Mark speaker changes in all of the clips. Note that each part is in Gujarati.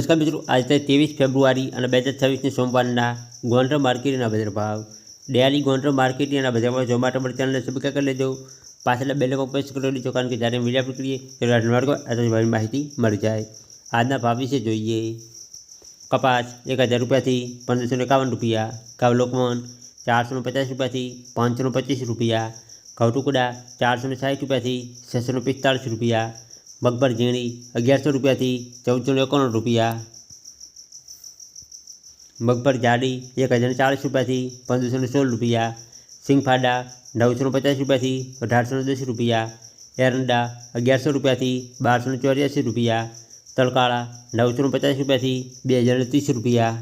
Speaker 1: નમસ્કાર મિત્રો, આજે 23 ફેબ્રુઆરી અને 2026 સોમવારના ગોંડલ માર્કેટના બજાર ભાવ ડેલી ગોંડલ માર્કેટના બજાર ભાવ જોવા માટે અમારી ચેનલને સબસ્ક્રાઇબ કરી લેજો। પાછળના બેલ આઇકન પ્રેસ કરી લેજો, કારણ કે જ્યારે વિડીયો અપલોડ કરીએ ત્યારે નોટિફિકેશન માહિતી મળી જાય। આજના ભાવ વિશે જોઈએ। કપાસ 1000 રૂપિયાથી 1551 રૂપિયા, ઘઉં લોકવન 450 રૂપિયાથી 525 રૂપિયા, ઘઉં ટુકડા 460 રૂપિયાથી 645 રૂપિયા, મગફળ ઝીણી 1100 રૂપિયાથી 1491 રૂપિયા, મગફળ જાડી 1040 રૂપિયાથી 1516 રૂપિયા, સિંગફાડા 950 રૂપિયાથી 1810 રૂપિયા, એરંડા 1100 રૂપિયાથી 1284 રૂપિયા, તલકાળા 950 રૂપિયાથી 2030 રૂપિયા,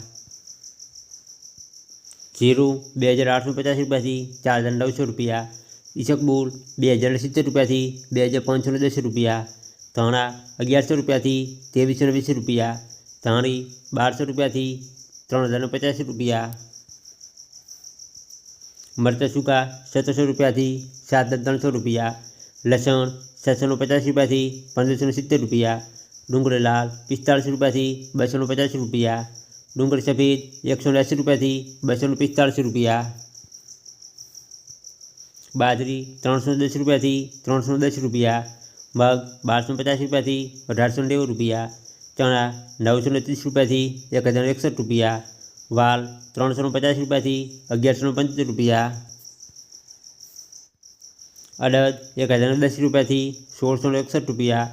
Speaker 1: જીરું 2850 રૂપિયાથી 4900 રૂપિયા, ઈસબગુલ 2070 રૂપિયાથી 2510 રૂપિયા, ધાણા 1100 રૂપિયાથી 2320 રૂપિયા, ધાણી 1200 રૂપિયાથી 3050 રૂપિયા, મરચાં સૂકા 1700 રૂપિયાથી 7300 રૂપિયા, લસણ 750 રૂપિયાથી 1570 રૂપિયા, ડુંગળી લાલ 45 રૂપિયાથી 250 રૂપિયા, ડુંગળી સફેદ 180 રૂપિયાથી 245 રૂપિયા, બાજરી 310 રૂપિયાથી 310 રૂપિયા, મગ 1250 રૂપિયાથી 1890 રૂપિયા, ચણા 930 રૂપિયાથી 1061 રૂપિયા, વાલ 350 રૂપિયાથી 1175 રૂપિયા, અડદ 1010 રૂપિયાથી 1661 રૂપિયા,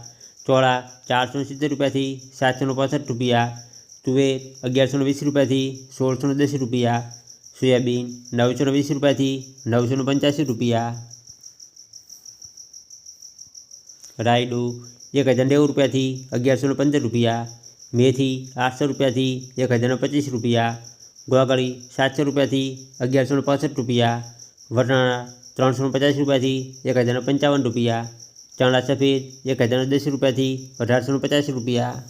Speaker 1: ચોળા 470 રૂપિયાથી 765 રૂપિયા, તુવેર 1120 રૂપિયાથી 1610 રૂપિયા, સોયાબીન 920 રૂપિયાથી 985 રૂપિયા, રાયડું 1090 રૂપિયાથી 1115 રૂપિયા, મેથી 800 રૂપિયાથી 1025 રૂપિયા, ગોગળી 700 રૂપિયાથી 1165 રૂપિયા, વટાણા 350 રૂપિયાથી 1055 રૂપિયા, ચણા સફેદ 1010 રૂપિયાથી 1850 રૂપિયા।